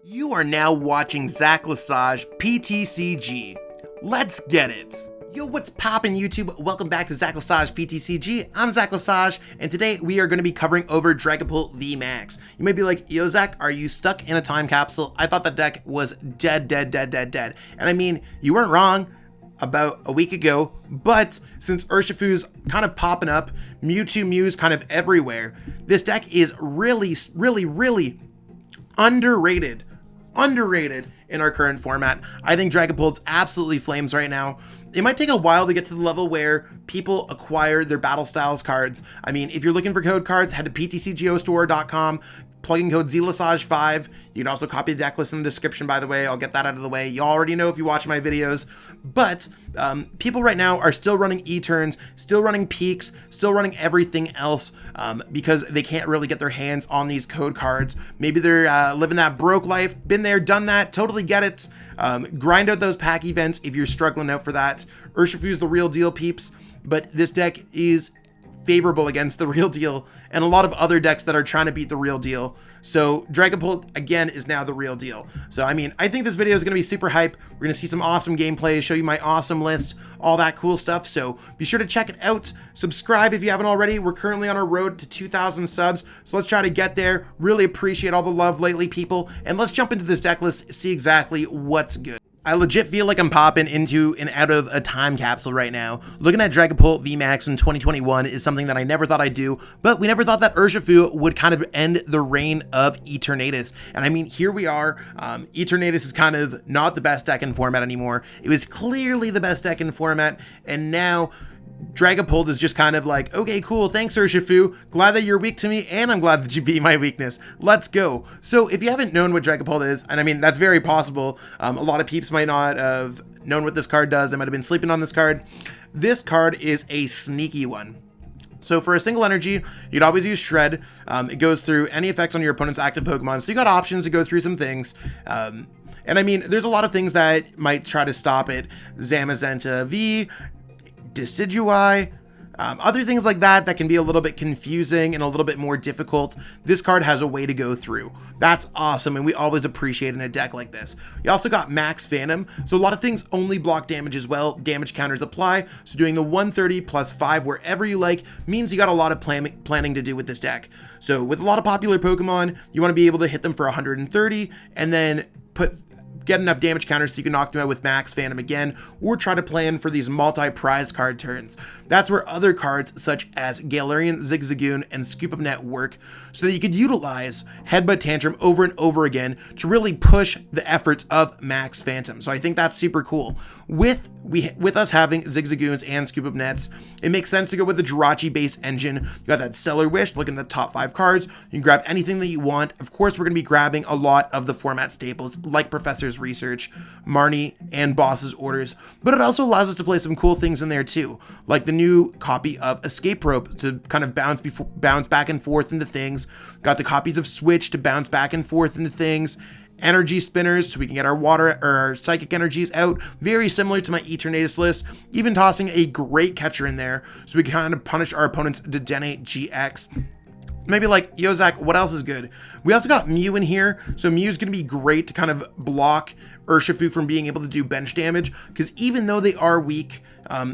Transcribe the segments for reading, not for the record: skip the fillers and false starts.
You are now watching Zach Lesage PTCG. Let's get it. Yo, what's poppin' YouTube? Welcome back to Zach Lesage PTCG. I'm Zach Lesage, and today we are going to be covering over Dragapult VMAX. You may be like, yo Zach, are you stuck in a time capsule? I thought that deck was dead. And I mean, you weren't wrong about a week ago, but since Urshifu's kind of popping up, Mew's kind of everywhere, this deck is really underrated in our current format. I think Dragapult's absolutely flames right now. It might take a while to get to the level where people acquire their Battle Styles cards. I mean, if you're looking for code cards, head to PTCGO plug in code ZLesage5. You can also copy the deck list in the description, by the way. I'll get that out of the way. You already know if you watch my videos. But people right now are still running E-turns, still running peaks, still running everything else because they can't really get their hands on these code cards. Maybe they're living that broke life. Been there, done that. Totally get it. Grind out those pack events if you're struggling out for that. Urshifu's the real deal, peeps. But this deck is favorable against the real deal and a lot of other decks that are trying to beat the real deal. So Dragapult again is now the real deal. So I mean, I think this video is going to be super hype. We're going to see some awesome gameplay, show you my awesome list, all that cool stuff. So be sure to check it out. Subscribe if you haven't already. We're currently on our road to 2,000 subs. So let's try to get there. Really appreciate all the love lately, people. And let's jump into this deck list, see exactly what's good. I legit feel like I'm popping into and out of a time capsule right now. Looking at Dragapult VMAX in 2021 is something that I never thought I'd do, but we never thought that Urshifu would kind of end the reign of Eternatus. And I mean, here we are. Eternatus is kind of not the best deck in format anymore. It was clearly the best deck in format, and now Dragapult is just kind of like, okay, cool, thanks Urshifu, glad that you're weak to me, and I'm glad that you beat my weakness, let's go. So if you haven't known what Dragapult is, and I mean, that's very possible, a lot of peeps might not have known what this card does, they might have been sleeping on this card. This card is a sneaky one. So for a single energy, you'd always use Shred. It goes through any effects on your opponent's active Pokemon, so you got options to go through some things. And I mean, there's a lot of things that might try to stop it. Zamazenta V, Decidueye, other things like that that can be a little bit confusing and a little bit more difficult. This card has a way to go through. That's awesome, and we always appreciate in a deck like this. You also got Max Phantom, so a lot of things only block damage as well. Damage counters apply, so doing the 130 plus 5 wherever you like means you got a lot of planning to do with this deck. So with a lot of popular Pokemon, you want to be able to hit them for 130 and then get enough damage counters so you can knock them out with Max Phantom again, or try to plan for these multi-prize card turns. That's where other cards such as Galarian Zigzagoon and Scoop Up Net work, so that you could utilize Headbutt Tantrum over and over again to really push the efforts of Max Phantom. So I think that's super cool. With us having Zigzagoons and Scoop Up Nets, it makes sense to go with the Jirachi based engine. You got that Stellar Wish, look in the top 5 cards, you can grab anything that you want. Of course, we're going to be grabbing a lot of the format staples like Professor's Research, Marnie, and Boss's Orders, but it also allows us to play some cool things in there too, like the new copy of Escape Rope to kind of bounce back and forth into things. Got the copies of Switch to bounce back and forth into things. Energy spinners so we can get our water or our psychic energies out, very similar to my Eternatus list. Even tossing a great catcher in there so we can kind of punish our opponent's Dedenne-GX. Maybe like, yo Zach, what else is good? We also got Mew in here, so Mew's gonna be great to kind of block Urshifu from being able to do bench damage, because even though they are weak,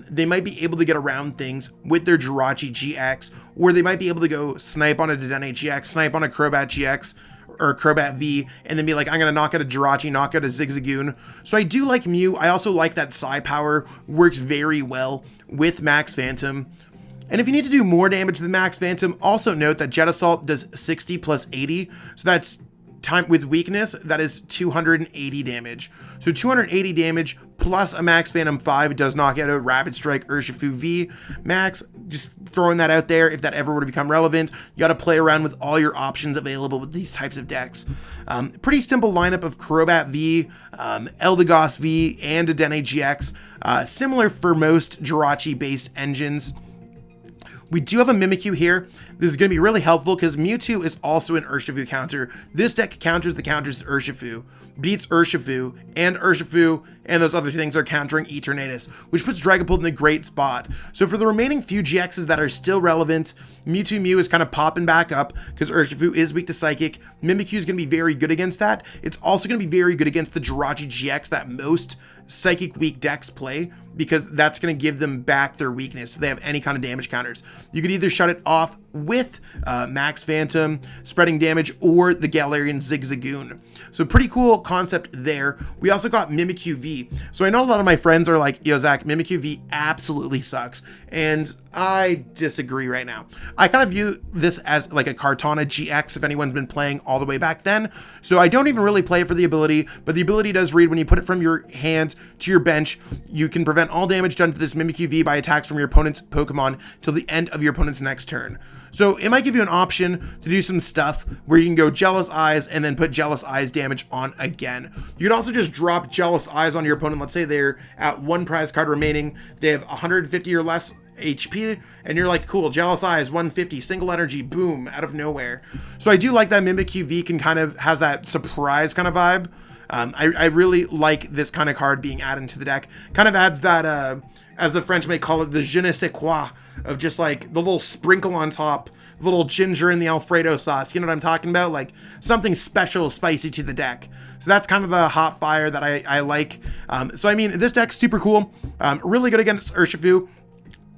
they might be able to get around things with their Jirachi GX, or they might be able to go snipe on a Dedenne-GX, snipe on a Crobat GX, or Crobat V, and then be like, I'm gonna knock out a Jirachi, knock out a Zigzagoon. So I do like Mew. I also like that Psi Power works very well with Max Phantom. And if you need to do more damage than Max Phantom, also note that Jet Assault does 60 plus 80, so that's time with weakness, that is 280 damage. So 280 damage plus a Max Phantom 5 does knock out a Rapid Strike Urshifu V Max. Just throwing that out there, if that ever were to become relevant. You got to play around with all your options available with these types of decks. Pretty simple lineup of Crobat V, Eldegoss V, and Dedenne-GX. Similar for most Jirachi based engines. We do have a Mimikyu here. This is going to be really helpful because Mewtwo is also an Urshifu counter. This deck counters the counters Urshifu, beats Urshifu, and those other things are countering Eternatus, which puts Dragapult in a great spot. So for the remaining few GXs that are still relevant, Mewtwo Mew is kind of popping back up because Urshifu is weak to Psychic. Mimikyu is going to be very good against that. It's also going to be very good against the Jirachi GX that most Psychic weak decks play, because that's going to give them back their weakness if they have any kind of damage counters. You could either shut it off with Max Phantom, spreading damage, or the Galarian Zigzagoon. So pretty cool concept there. We also got Mimikyu V. So I know a lot of my friends are like, yo, Zach, Mimikyu V absolutely sucks. And I disagree right now. I kind of view this as like a Kartana GX if anyone's been playing all the way back then. So I don't even really play it for the ability, but the ability does read when you put it from your hand to your bench, you can prevent all damage done to this Mimikyu V by attacks from your opponent's Pokemon till the end of your opponent's next turn. So it might give you an option to do some stuff where you can go Jealous Eyes and then put Jealous Eyes damage on again. You could also just drop Jealous Eyes on your opponent. Let's say they're at 1 prize card remaining. They have 150 or less HP, and you're like, cool, Jealous Eyes, 150, single energy, boom, out of nowhere. So I do like that Mimikyu V can kind of has that surprise kind of vibe. I really like this kind of card being added into the deck. Kind of adds that, as the French may call it, the je ne sais quoi, of just like the little sprinkle on top, little ginger in the Alfredo sauce. You know what I'm talking about? Like something special, spicy to the deck. So that's kind of the hot fire that I like. So I mean, this deck's super cool. Really good against Urshifu.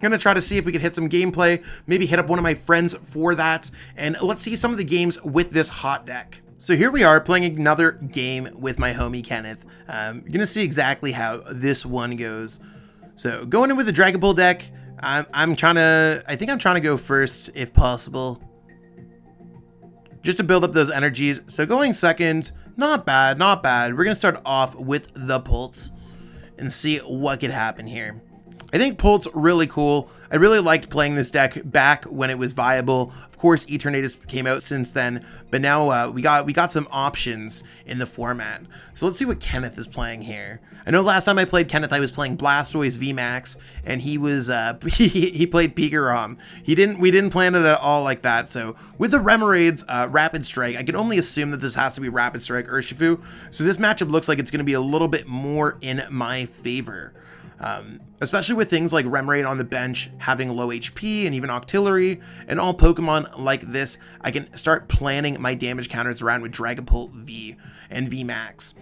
Gonna try to see if we can hit some gameplay, maybe hit up one of my friends for that, and let's see some of the games with this hot deck. So here we are playing another game with my homie Kenneth. You're gonna see exactly how this one goes. So going in with the Dragapult deck, I think I'm trying to go first if possible, just to build up those energies. So going second, not bad, not bad. We're gonna start off with the Pulse and see what could happen here. I think Pult's really cool. I really liked playing this deck back when it was viable. Of course, Eternatus came out since then, but now we got some options in the format. So let's see what Kenneth is playing here. I know last time I played Kenneth, I was playing Blastoise VMAX, and he was he played Pikarom. We didn't plan it at all like that. So with the Remoraids Rapid Strike, I can only assume that this has to be Rapid Strike Urshifu. So this matchup looks like it's going to be a little bit more in my favor. Especially with things like Remoraid on the bench having low HP and even Octillery and all Pokemon like this, I can start planning my damage counters around with Dragapult V and VMAX.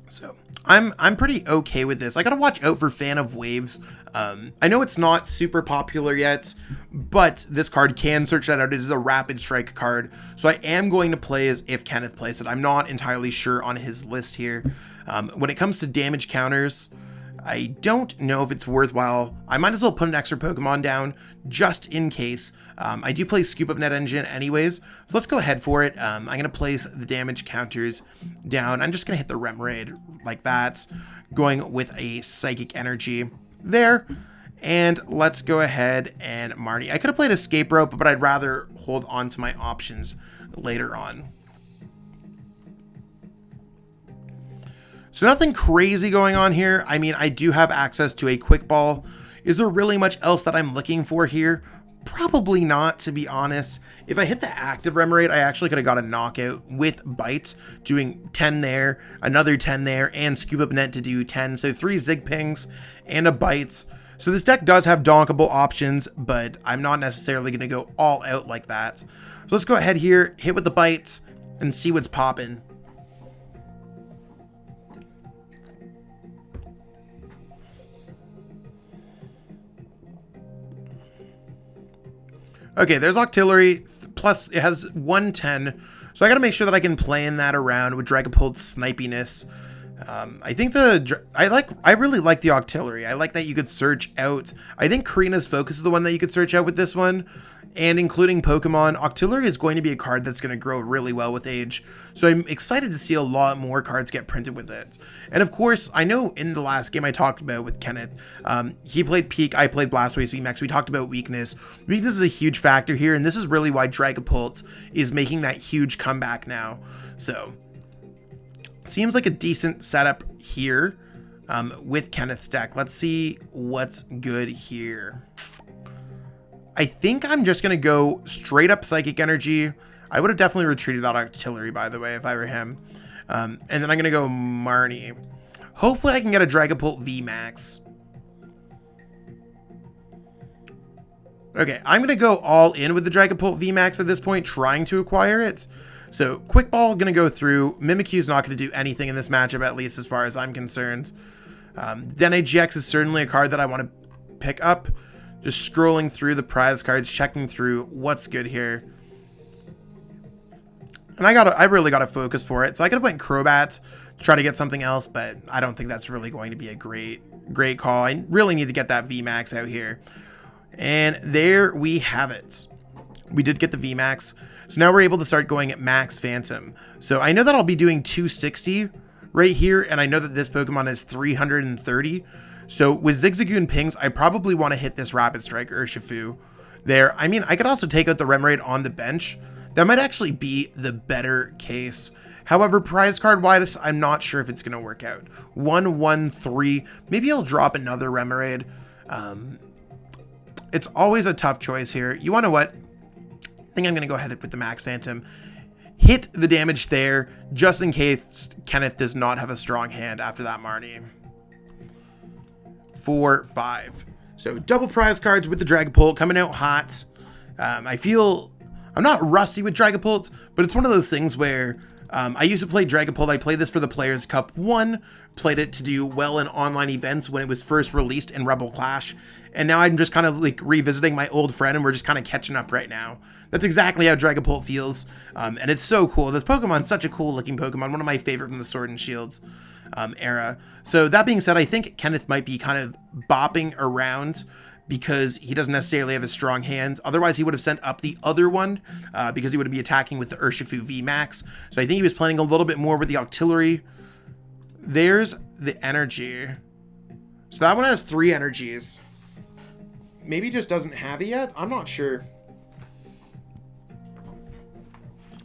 So I'm pretty okay with this. I gotta watch out for Fan of Waves. I know it's not super popular yet, but this card can search that out. It is a Rapid Strike card, so I am going to play as if Kenneth plays it. I'm not entirely sure on his list here. When it comes to damage counters, I don't know if it's worthwhile. I might as well put an extra Pokemon down just in case. I do play Scoop Up Net Engine anyways, so let's go ahead for it. I'm going to place the damage counters down. I'm just going to hit the Remoraid like that, going with a Psychic Energy there. And let's go ahead and Marty. I could have played Escape Rope, but I'd rather hold on to my options later on. So nothing crazy going on here. I mean, I do have access to a Quick Ball. Is there really much else that I'm looking for here? Probably not, to be honest. If I hit the active Remoraid, I actually could have got a knockout with Bite, doing 10 there, another 10 there, and Scoop Up Net to do 10. So 3 Zigpings and a Bites. So this deck does have donkable options, but I'm not necessarily going to go all out like that. So let's go ahead here, hit with the Bites, and see what's popping. Okay, there's Octillery, plus it has 110, so I gotta make sure that I can plan that around with Dragapult's snipiness. I think I really like the Octillery. I like that you could search out. I think Karina's Focus is the one that you could search out with this one, and including Pokemon, Octillery is going to be a card that's going to grow really well with age. So I'm excited to see a lot more cards get printed with it. And of course, I know in the last game I talked about with Kenneth, he played Peak, I played Blastoise VMAX. We talked about weakness. Weakness is a huge factor here, and this is really why Dragapult is making that huge comeback now. So seems like a decent setup here with Kenneth's deck. Let's see what's good here. I think I'm just going to go straight up Psychic Energy. I would have definitely retreated that Artillery, by the way, if I were him. And then I'm going to go Marnie. Hopefully I can get a Dragapult VMAX. Okay, I'm going to go all in with the Dragapult VMAX at this point, trying to acquire it. So, Quick Ball going to go through. Mimikyu's not going to do anything in this matchup, at least as far as I'm concerned. Dedenne-GX is certainly a card that I want to pick up. Just scrolling through the prize cards, checking through what's good here. And I really got to focus for it. So I could have went Crobat to try to get something else, but I don't think that's really going to be a great call. I really need to get that VMAX out here. And there we have it. We did get the VMAX. So now we're able to start going at Max Phantom. So I know that I'll be doing 260 right here, and I know that this Pokemon is 330. So with Zigzagoon pings, I probably want to hit this Rapid Strike Urshifu there. I mean, I could also take out the Remoraid on the bench. That might actually be the better case. However, prize card wise, I'm not sure if it's going to work out. 1-1-3. Maybe I'll drop another Remoraid. It's always a tough choice here. You want to what? I think I'm going to go ahead with the Max Phantom. Hit the damage there, just in case Kenneth does not have a strong hand after that Marnie. 4-5. So double prize cards with the Dragapult coming out hot. I feel I'm not rusty with Dragapult, but it's one of those things where I used to play Dragapult. I played this for the Players Cup 1, played it to do well in online events when it was first released in Rebel Clash, and now I'm just kind of like revisiting my old friend, and we're just kind of catching up right now. That's exactly how Dragapult feels, and it's so cool. This Pokemon's such a cool looking Pokemon, one of my favorite from the Sword and Shields era. So that being said, I think Kenneth might be kind of bopping around because he doesn't necessarily have a strong hand. Otherwise, he would have sent up the other one because he would be attacking with the Urshifu VMAX. So I think he was playing a little bit more with the Artillery. There's the energy. So that one has 3 energies. Maybe he just doesn't have it yet? I'm not sure.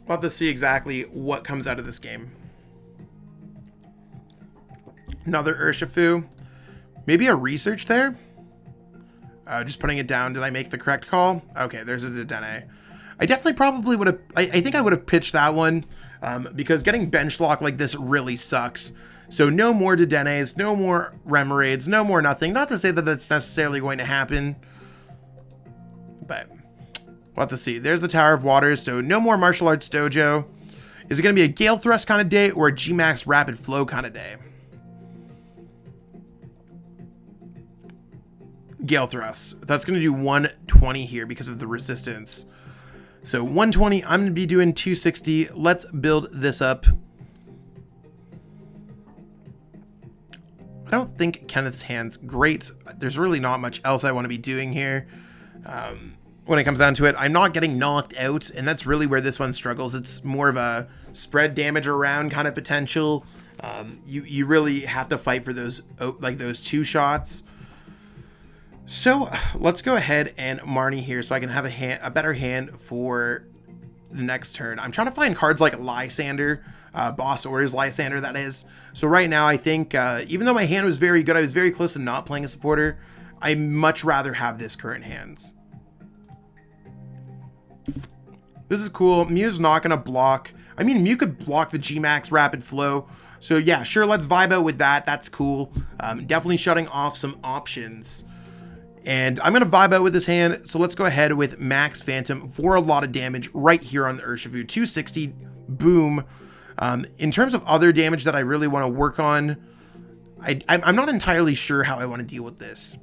We'll have to see exactly what comes out of this game. Another Urshifu. Maybe a research there? Just putting it down. Did I make the correct call? Okay, there's a Dedenne. I definitely probably would have... I think I would have pitched that one because getting bench lock like this really sucks. So no more Dedennes, no more Remoraids, no more nothing. Not to say that that's necessarily going to happen, but we'll have to see. There's the Tower of Waters, so no more Martial Arts Dojo. Is it going to be a Gale Thrust kind of day or a G-Max Rapid Flow kind of day? Gale Thrust. That's going to do 120 here because of the resistance. So 120, I'm going to be doing 260. Let's build this up. I don't think Kenneth's hand's great. There's really not much else I want to be doing here. When it comes down to it, I'm not getting knocked out, and that's really where this one struggles. It's more of a spread damage around kind of potential. You really have to fight for those, like those 2 shots. So let's go ahead and Marnie here so I can have a better hand for the next turn. I'm trying to find cards like Lysander, Boss Orders Lysander, that is. So right now I think, even though my hand was very good, I was very close to not playing a supporter. I much rather have this current hands. This is cool. Mew's not going to block. I mean, Mew could block the G-Max Rapid Flow. So yeah, sure, let's vibe out with that. That's cool. Definitely shutting off some options. And I'm going to vibe out with this hand, so let's go ahead with Max Phantom for a lot of damage right here on the Urshifu. 260, boom. In terms of other damage that I really want to work on, I'm not entirely sure how I want to deal with this.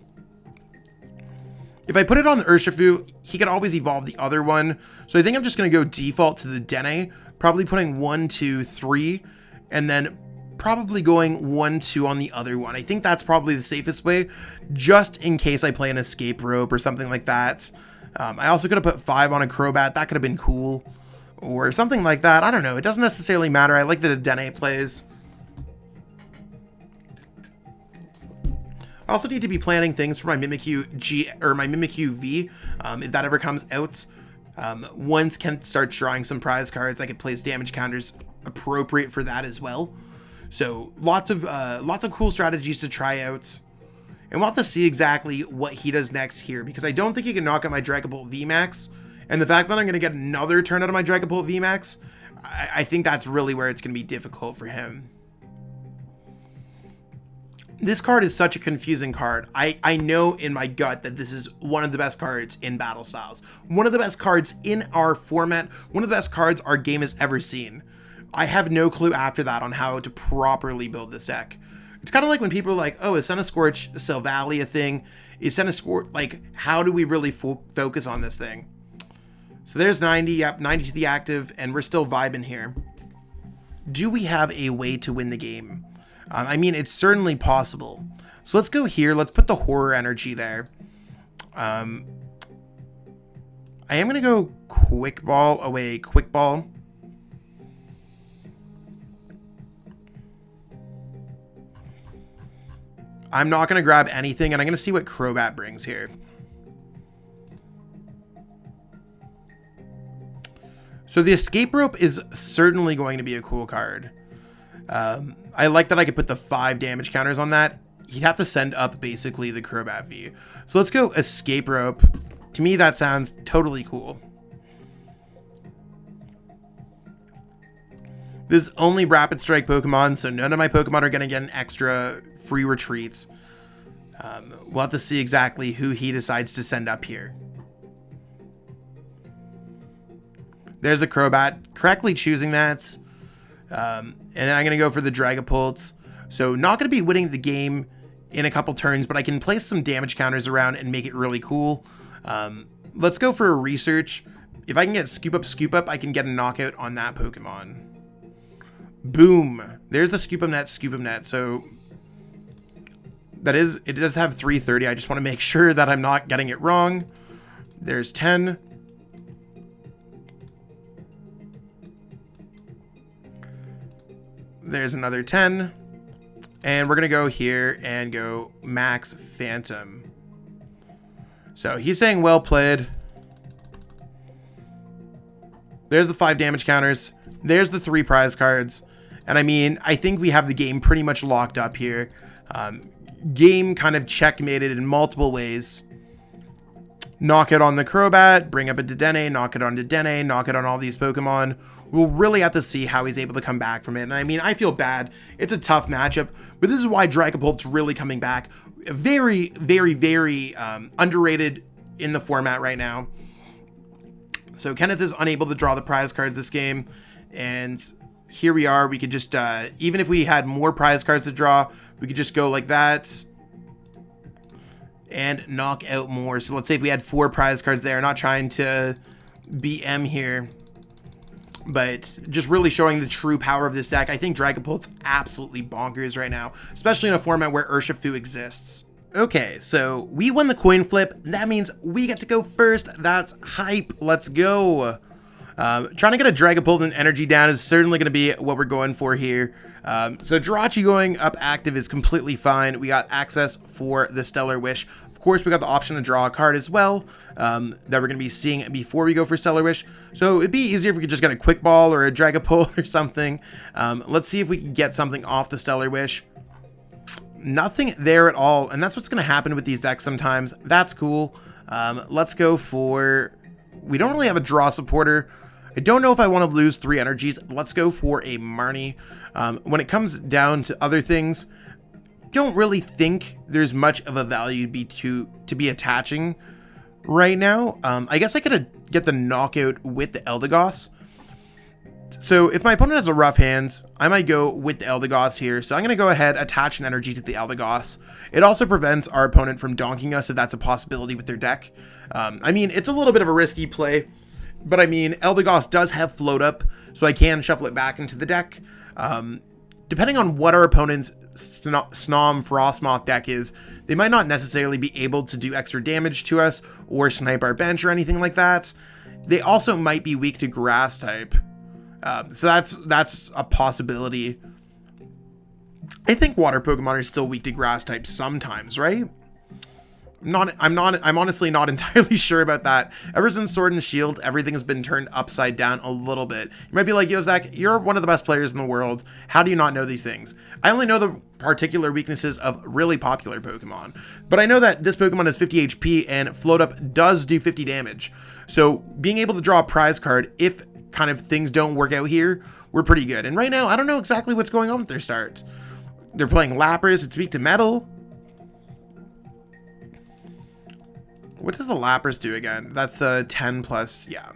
If I put it on the Urshifu, he could always evolve the other one. So I think I'm just going to go default to the Dene, probably putting 1, 2, 3, and then probably going 1-2 on the other one. I think that's probably the safest way, just in case I play an escape rope or something like that. I also could have put 5 on a Crobat. That could have been cool, or something like that. I don't know. It doesn't necessarily matter. I like that Dedenne plays. I also need to be planning things for my Mimikyu G or my Mimikyu V, if that ever comes out. Once Ken starts drawing some prize cards, I could place damage counters appropriate for that as well. So lots of cool strategies to try out. And we'll have to see exactly what he does next here, because I don't think he can knock out my Dragapult VMAX. And the fact that I'm going to get another turn out of my Dragapult VMAX, I think that's really where it's going to be difficult for him. This card is such a confusing card. I know in my gut that this is one of the best cards in Battle Styles. One of the best cards in our format. One of the best cards our game has ever seen. I have no clue after that on how to properly build this deck. It's kind of like when people are like, oh, is Centiskorch Silvally a thing? Is Centiskorch, like, how do we really focus on this thing? So there's 90, yep, 90 to the active, and we're still vibing here. Do we have a way to win the game? I mean, it's certainly possible. So let's go here. Let's put the horror energy there. I am going to go quick ball away, quick ball. I'm not going to grab anything, and I'm going to see what Crobat brings here. So the escape rope is certainly going to be a cool card. I like that I could put the 5 damage counters on that. He'd have to send up basically the Crobat V. So let's go escape rope. To me, that sounds totally cool. This is only rapid strike Pokemon, so none of my Pokemon are going to get an extra free retreats. We'll have to see exactly who he decides to send up here. There's a Crobat, correctly choosing that. And then I'm going to go for the Dragapults. So not going to be winning the game in a couple turns, but I can place some damage counters around and make it really cool. Let's go for a research. If I can get scoop up, I can get a knockout on that Pokemon. Boom. There's the scoop up net. So it does have 330. I just want to make sure that I'm not getting it wrong. There's 10. There's another 10. And we're going to go here and go Max Phantom. So he's saying well played. There's the 5 damage counters. There's the 3 prize cards. And I mean, I think we have the game pretty much locked up here. Game kind of checkmated in multiple ways. Knock it on the Crobat, bring up a Dedenne, knock it on Dedenne, knock it on all these Pokemon. We'll really have to see how he's able to come back from it. And I mean, I feel bad. It's a tough matchup, but this is why Dragapult's really coming back. Very, very, very underrated in the format right now. So Kenneth is unable to draw the prize cards this game. And here we are. We could just, even if we had more prize cards to draw, we could just go like that and knock out more. So let's say if we had 4 prize cards there, not trying to BM here, but just really showing the true power of this deck. I think Dragapult's absolutely bonkers right now, especially in a format where Urshifu exists. Okay, so we won the coin flip. That means we get to go first. That's hype. Let's go. Trying to get a Dragapult and energy down is certainly going to be what we're going for here. So Jirachi going up active is completely fine. We got access for the Stellar Wish. Of course, we got the option to draw a card as well that we're going to be seeing before we go for Stellar Wish. So it'd be easier if we could just get a Quick Ball or a Dragapult or something. Let's see if we can get something off the Stellar Wish. Nothing there at all, and that's what's going to happen with these decks sometimes. That's cool. Let's go for... We don't really have a draw supporter. I don't know if I want to lose 3 energies. Let's go for a Marnie. When it comes down to other things, don't really think there's much of a value to be attaching right now. I guess I could get the knockout with the Eldegoss. So if my opponent has a rough hand, I might go with the Eldegoss here. So I'm going to go ahead, attach an energy to the Eldegoss. It also prevents our opponent from donking us if that's a possibility with their deck. I mean, it's a little bit of a risky play, but I mean, Eldegoss does have float up, so I can shuffle it back into the deck. Depending on what our opponent's Snom Frostmoth deck is, they might not necessarily be able to do extra damage to us or snipe our bench or anything like that. They also might be weak to grass type. So that's a possibility. I think water Pokemon are still weak to grass type sometimes, right? I'm honestly not entirely sure about that. Ever since Sword and Shield, everything has been turned upside down a little bit. You might be like, yo, Zach, you're one of the best players in the world. How do you not know these things? I only know the particular weaknesses of really popular Pokemon, but I know that this Pokemon has 50 HP and Float Up does do 50 damage. So being able to draw a prize card, if kind of things don't work out here, we're pretty good. And right now, I don't know exactly what's going on with their starts. They're playing Lapras, it's weak to Metal. What does the Lapras do again? That's the 10 plus, yeah.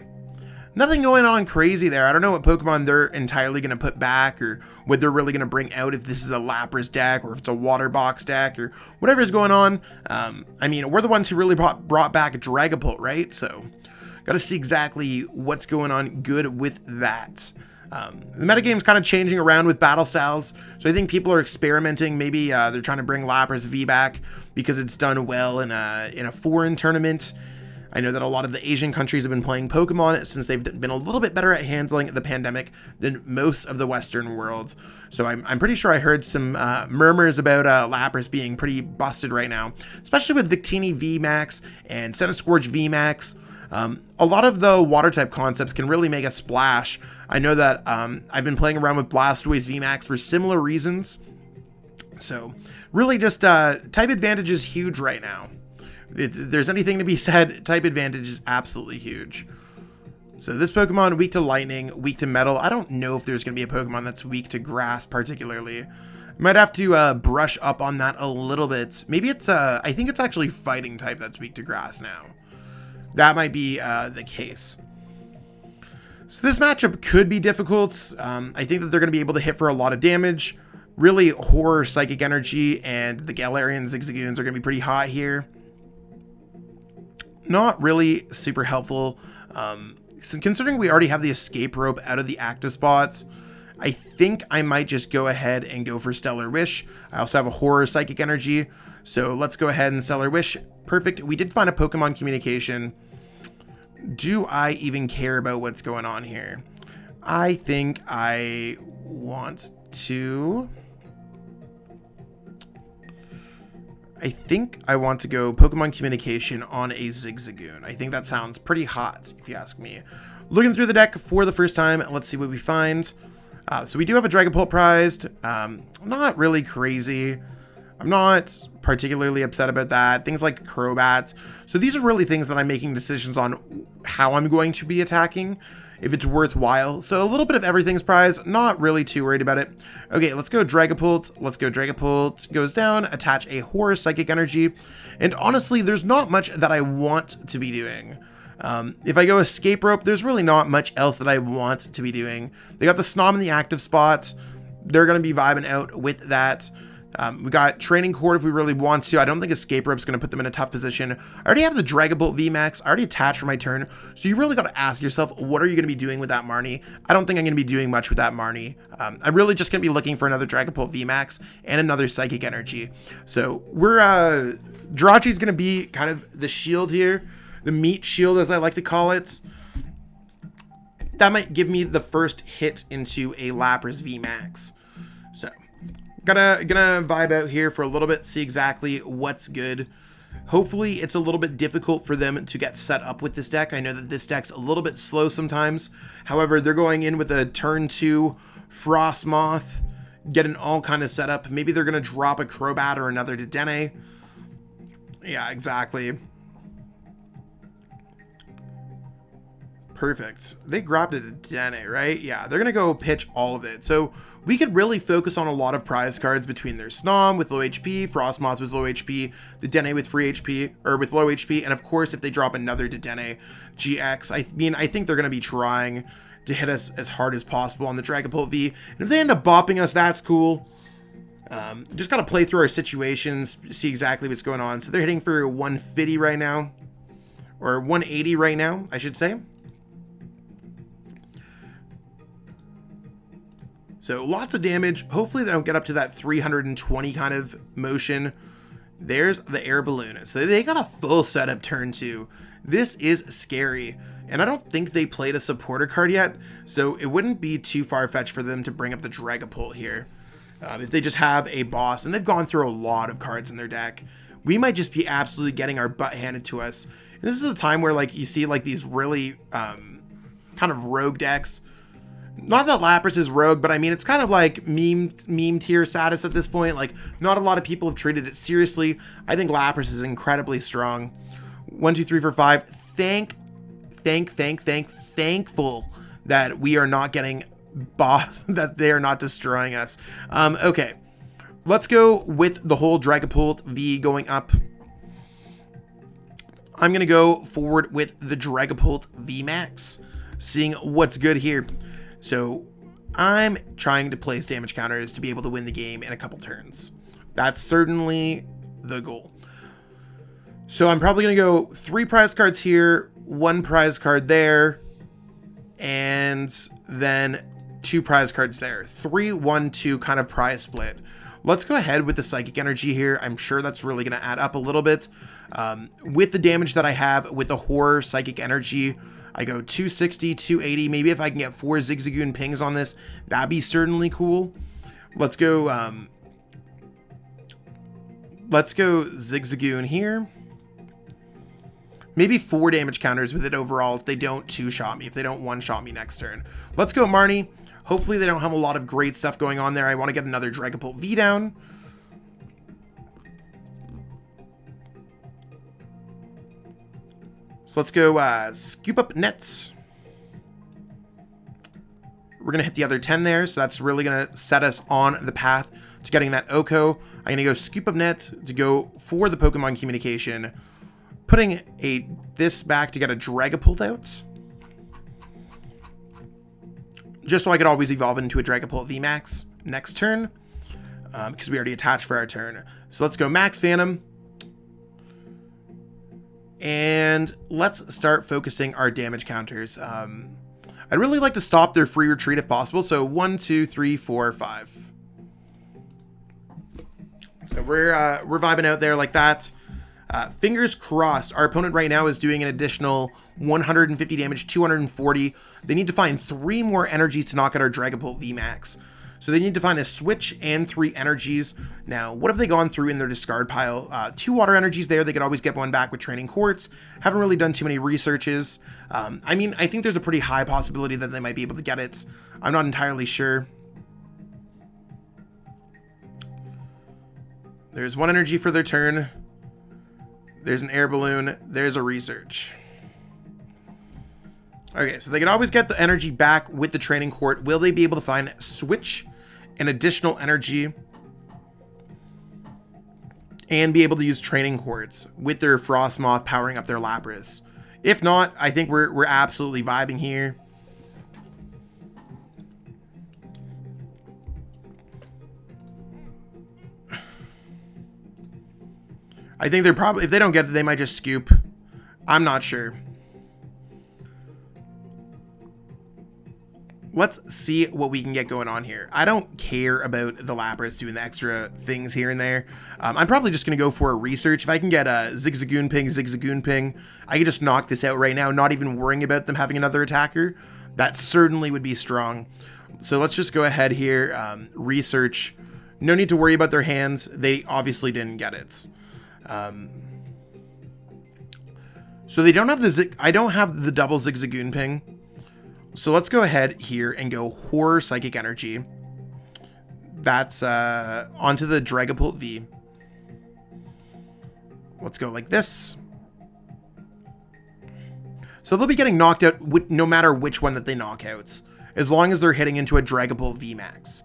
Nothing going on crazy there. I don't know what Pokemon they're entirely going to put back or what they're really going to bring out, if this is a Lapras deck or if it's a Water Box deck or whatever is going on. I mean, we're the ones who really brought back Dragapult, right? So, got to see exactly what's going on good with that. The metagame's kind of changing around with battle styles, so I think people are experimenting. Maybe they're trying to bring Lapras V back because it's done well in a foreign tournament. I know that a lot of the Asian countries have been playing Pokemon since they've been a little bit better at handling the pandemic than most of the Western world. So I'm pretty sure I heard some murmurs about Lapras being pretty busted right now, especially with Victini VMAX and Centiskorch VMAX. A lot of the water type concepts can really make a splash. I know that I've been playing around with Blastoise VMAX for similar reasons. So really just type advantage is huge right now. If there's anything to be said, type advantage is absolutely huge. So this Pokemon, weak to Lightning, weak to Metal. I don't know if there's going to be a Pokemon that's weak to Grass particularly. Might have to brush up on that a little bit. Maybe it's, I think it's actually Fighting type that's weak to Grass now. That might be the case. So this matchup could be difficult. I think that they're going to be able to hit for a lot of damage. Really, Horror, Psychic Energy, and the Galarian Zigzagoons are going to be pretty hot here. Not really super helpful. So considering we already have the Escape Rope out of the active spots, I think I might just go ahead and go for Stellar Wish. I also have a Horror, Psychic Energy, so let's go ahead and Stellar Wish. Perfect. We did find a Pokemon Communication. Do I even care about what's going on here? I think I want to... go Pokemon Communication on a Zigzagoon. I think that sounds pretty hot, if you ask me. Looking through the deck for the first time, let's see what we find. So we do have a Dragapult prized. Not really crazy. I'm not particularly upset about that. Things like Crobat. So these are really things that I'm making decisions on how I'm going to be attacking, if it's worthwhile. So a little bit of everything's prize, not really too worried about it. Okay, let's go Dragapult. Let's go Dragapult. Goes down, attach a Horror, Psychic Energy. And honestly, there's not much that I want to be doing. If I go Escape Rope, there's really not much else that I want to be doing. They got the Snom in the active spot. They're going to be vibing out with that. We got Training Cord if we really want to. I don't think Escape Rope's going to put them in a tough position. I already have the Dragapult VMAX. I already attached for my turn. So you really got to ask yourself, what are you going to be doing with that Marnie? I don't think I'm going to be doing much with that Marnie. I'm really just going to be looking for another Dragapult VMAX and another Psychic Energy. So we're, Jirachi's going to be kind of the shield here. The meat shield, as I like to call it. That might give me the first hit into a Lapras VMAX. So... Gonna vibe out here for a little bit, see exactly what's good. Hopefully it's a little bit difficult for them to get set up with this deck. I know that this deck's a little bit slow sometimes. However, they're going in with a turn 2 Frostmoth, getting all kind of set up. Maybe they're gonna drop a Crobat or another Dedenne. Yeah, exactly. Perfect. They grabbed a Dedenne, right? Yeah, they're gonna go pitch all of it. So we could really focus on a lot of prize cards between their Snom with low HP, Frostmoth with low HP, Dedenne with free HP, or with low HP, and of course if they drop another Dedenne-GX, I mean, I think they're going to be trying to hit us as hard as possible on the Dragapult V, and if they end up bopping us, that's cool. Just got to play through our situations, see exactly what's going on. So they're hitting for 150 right now, or 180 right now, I should say. So lots of damage. Hopefully they don't get up to that 320 kind of motion. There's the air balloon. So they got a full setup turn 2. This is scary. And I don't think they played a supporter card yet. So it wouldn't be too far-fetched for them to bring up the Dragapult here. If they just have a boss. And they've gone through a lot of cards in their deck. we might just be absolutely getting our butt handed to us. And this is a time where like you see like these really kind of rogue decks. Not that Lapras is rogue, but I mean, it's kind of like meme tier status at this point. Like, not a lot of people have treated it seriously. I think Lapras is incredibly strong. 1, 2, 3, 4, 5. Thankful that we are not getting boss, that they are not destroying us. Okay, let's go with the whole Dragapult V going up. I'm going to go forward with the Dragapult VMAX, seeing what's good here. So I'm trying to place damage counters to be able to win the game in a couple turns. That's certainly the goal. So I'm probably going to go 3 prize cards here, 1 prize card there, and then 2 prize cards there. 3, 1, 2 kind of prize split. Let's go ahead with the Psychic Energy here. I'm sure that's really going to add up a little bit. With the damage that I have with the Horror Psychic Energy, I go 260, 280. Maybe if I can get 4 Zigzagoon pings on this, that'd be certainly cool. Let's go Zigzagoon here. Maybe 4 damage counters with it overall if they don't 2-shot me, if they don't 1-shot me next turn. Let's go Marnie. Hopefully they don't have a lot of great stuff going on there. I want to get another Dragapult V down. So let's go scoop up nets. We're going to hit the other 10 there, so that's really going to set us on the path to getting that Oko. I'm going to go scoop up net to go for the Pokemon communication. Putting this back to get a Dragapult out. Just so I could always evolve into a Dragapult VMAX next turn. Because we already attached for our turn. So let's go Max Phantom. And let's start focusing our damage counters. I'd really like to stop their free retreat if possible. So 1, 2, 3, 4, 5. So we're vibing out there like that. Fingers crossed. Our opponent right now is doing an additional 150 damage, 240. They need to find 3 more energies to knock out our Dragapult VMAX. So they need to find a switch and 3 energies. Now, what have they gone through in their discard pile? 2 water energies there. They could always get one back with Training Quartz. Haven't really done too many researches. I mean, I think there's a pretty high possibility that they might be able to get it. I'm not entirely sure. There's 1 energy for their turn. There's an air balloon. There's a research. Okay, so they can always get the energy back with the Training Court. Will they be able to find switch and additional energy and be able to use Training Quartz with their Frostmoth powering up their Lapras? If not, I think we're absolutely vibing here. I think they're probably, if they don't get it, they might just scoop. I'm not sure. Let's see what we can get going on here. I don't care about the Lapras doing the extra things here and there. I'm probably just going to go for a research. If I can get a Zigzagoon ping, I can just knock this out right now, not even worrying about them having another attacker. That certainly would be strong. So let's just go ahead here, research. No need to worry about their hands. They obviously didn't get it. So they don't have the I don't have the double Zigzagoon ping. So let's go ahead here and go Horror Psychic Energy. That's onto the Dragapult V. Let's go like this. So they'll be getting knocked out no matter which one that they knock out, as long as they're hitting into a Dragapult VMAX.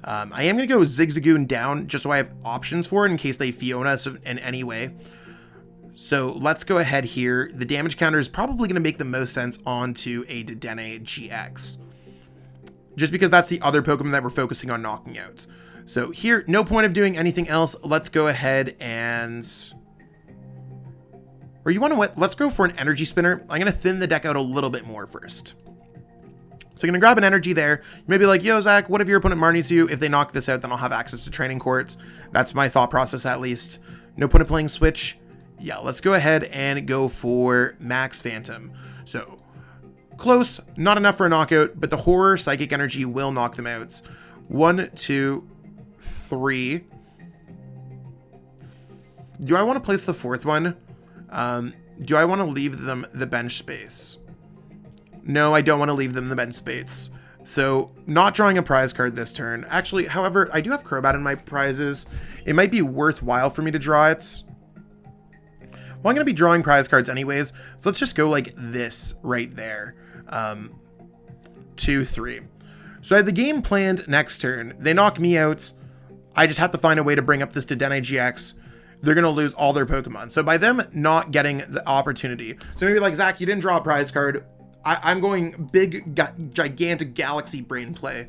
I am going to go Zigzagoon down just so I have options for it in case they Fiona us in any way. So let's go ahead here. The damage counter is probably going to make the most sense onto a Dedenne-GX. Just because that's the other Pokemon that we're focusing on knocking out. So here, no point of doing anything else. Let's go ahead and... Or you want to what? Let's go for an Energy Spinner. I'm going to thin the deck out a little bit more first. So I'm going to grab an energy there. You may be like, yo, Zach, what if your opponent Marnies you? If they knock this out, then I'll have access to Training Quartz. That's my thought process, at least. No point of playing Switch. Yeah, let's go ahead and go for Max Phantom. So, close. Not enough for a knockout, but the Horror Psychic Energy will knock them out. 1, 2, 3. Do I want to place the fourth one? Do I want to leave them the bench space? No, I don't want to leave them the bench space. So not drawing a prize card this turn. Actually, however, I do have Crobat in my prizes. It might be worthwhile for me to draw it. Well, I'm going to be drawing prize cards anyways. So let's just go like this right there. 2, 3. So I have the game planned next turn. They knock me out. I just have to find a way to bring up this Dedenne-GX. They're going to lose all their Pokemon. So by them not getting the opportunity. So maybe like, Zach, you didn't draw a prize card. I'm going big, gigantic galaxy brain play.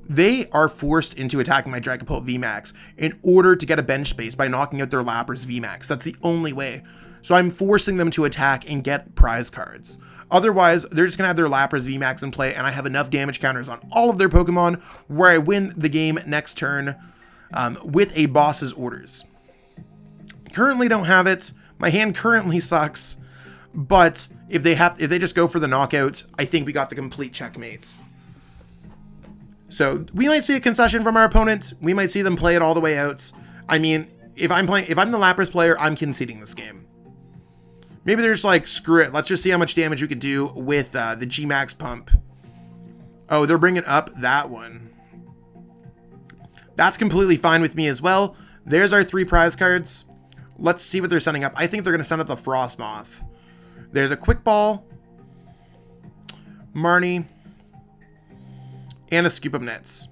They are forced into attacking my Dragapult VMAX in order to get a bench space by knocking out their Lapras VMAX. That's the only way. So I'm forcing them to attack and get prize cards. Otherwise, they're just going to have their Lapras VMAX in play, and I have enough damage counters on all of their Pokemon where I win the game next turn with a boss's orders. Currently don't have it. My hand currently sucks. But if they just go for the knockout, I think we got the complete checkmate. So we might see a concession from our opponent. We might see them play it all the way out. I mean, if I'm the Lapras player, I'm conceding this game. Maybe they're just like, screw it. Let's just see how much damage we could do with the G-Max pump. Oh, they're bringing up that one. That's completely fine with me as well. There's our 3 prize cards. Let's see what they're sending up. I think they're going to send up the Frostmoth. There's a Quick Ball, Marnie, and a Scoop of Nets.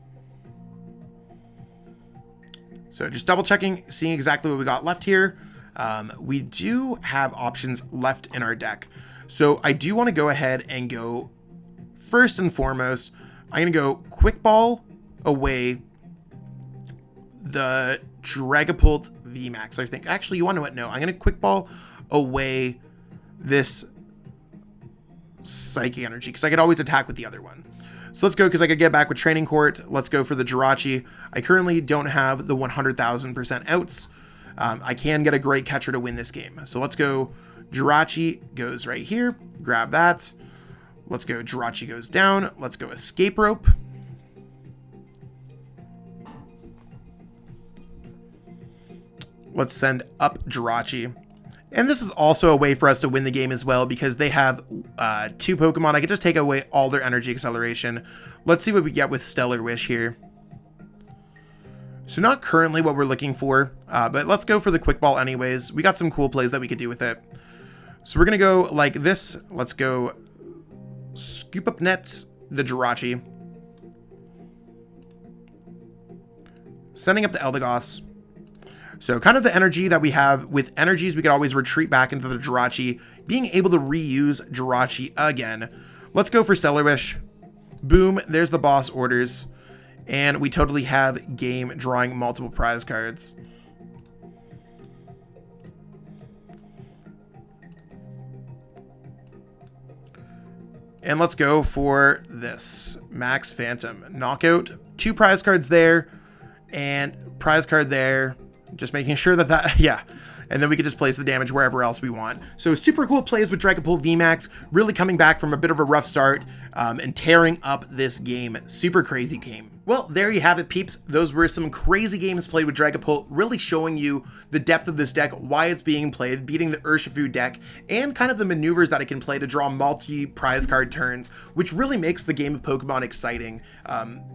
So just double checking, seeing exactly what we got left here. We do have options left in our deck. So I do want to go ahead and go, first and foremost, I'm going to go Quick Ball away the Dragapult VMAX, I think. Actually, you want to know what? No, I'm going to Quick Ball away this Psychic Energy, because I could always attack with the other one. So let's go, because I could get back with Training Court. Let's go for the Jirachi. I currently don't have the 100,000% outs. I can get a great catcher to win this game. So let's go. Jirachi goes right here. Grab that. Let's go. Jirachi goes down. Let's go Escape Rope. Let's send up Jirachi. And this is also a way for us to win the game as well, because they have 2 Pokemon. I could just take away all their energy acceleration. Let's see what we get with Stellar Wish here. So not currently what we're looking for, but let's go for the Quick Ball anyways. We got some cool plays that we could do with it. So we're going to go like this. Let's go Scoop Up Net, the Jirachi. Sending up the Eldegoss. So kind of the energy that we have with energies, we could always retreat back into the Jirachi, being able to reuse Jirachi again. Let's go for Stellar Wish. Boom, there's the boss orders. And we totally have game drawing multiple prize cards. And let's go for this Max Phantom Knockout. 2 prize cards there and prize card there. Just making sure that yeah. And then we can just place the damage wherever else we want. So super cool plays with Dragapult VMAX, really coming back from a bit of a rough start and tearing up this game. Super crazy game. Well, there you have it, peeps. Those were some crazy games played with Dragapult, really showing you the depth of this deck, why it's being played, beating the Urshifu deck, and kind of the maneuvers that it can play to draw multi-prize card turns, which really makes the game of Pokemon exciting.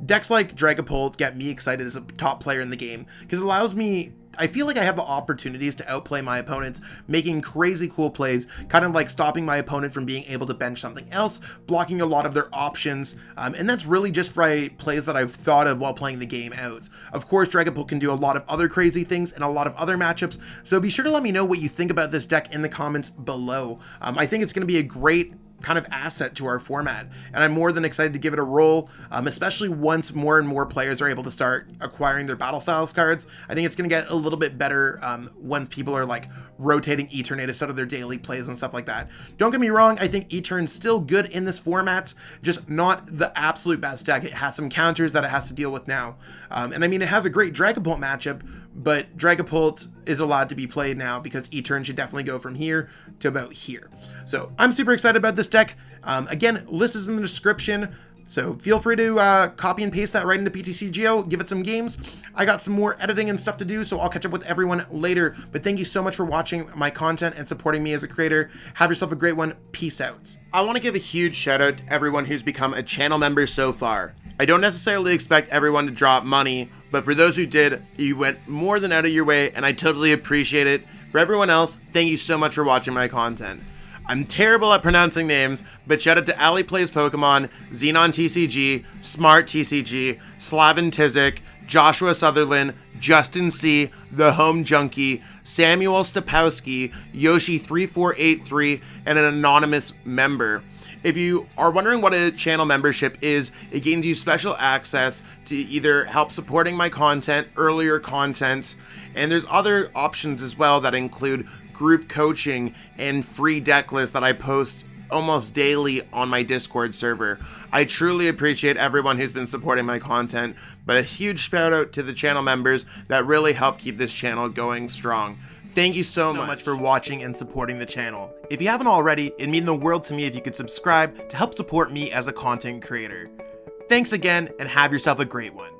Decks like Dragapult get me excited as a top player in the game, because it allows me, I feel like I have the opportunities to outplay my opponents, making crazy cool plays, kind of like stopping my opponent from being able to bench something else, blocking a lot of their options, and that's really just for plays that I've thought of while playing the game out. Of course, Dragapult can do a lot of other crazy things and a lot of other matchups, so be sure to let me know what you think about this deck in the comments below. I think it's going to be a great kind of asset to our format, and I'm more than excited to give it a roll, especially once more and more players are able to start acquiring their Battle Styles cards. I think it's going to get a little bit better once people are like rotating Eternate instead of their daily plays and stuff like that. Don't get me wrong, I think Etern's still good in this format, just not the absolute best deck. It has some counters that it has to deal with now, and I mean, it has a great Dragapult matchup, but Dragapult is allowed to be played now because Etern should definitely go from here to about here. So I'm super excited about this deck. Again, list is in the description. So feel free to copy and paste that right into PTCGO, give it some games. I got some more editing and stuff to do, so I'll catch up with everyone later. But thank you so much for watching my content and supporting me as a creator. Have yourself a great one. Peace out. I want to give a huge shout out to everyone who's become a channel member so far. I don't necessarily expect everyone to drop money, but for those who did, you went more than out of your way, and I totally appreciate it. For everyone else, thank you so much for watching my content. I'm terrible at pronouncing names, but shout out to Ali Plays Pokemon, Xenon TCG, Smart TCG, Slavin Tizik, Joshua Sutherland, Justin C, The Home Junkie, Samuel Stapowski, Yoshi3483, and an anonymous member. If you are wondering what a channel membership is, it gains you special access to either help supporting my content, earlier content, and there's other options as well that include group coaching and free deck lists that I post almost daily on my Discord server. I truly appreciate everyone who's been supporting my content, but a huge shout out to the channel members that really help keep this channel going strong. Thank you so much for watching and supporting the channel. If you haven't already, it'd mean the world to me if you could subscribe to help support me as a content creator. Thanks again, and have yourself a great one.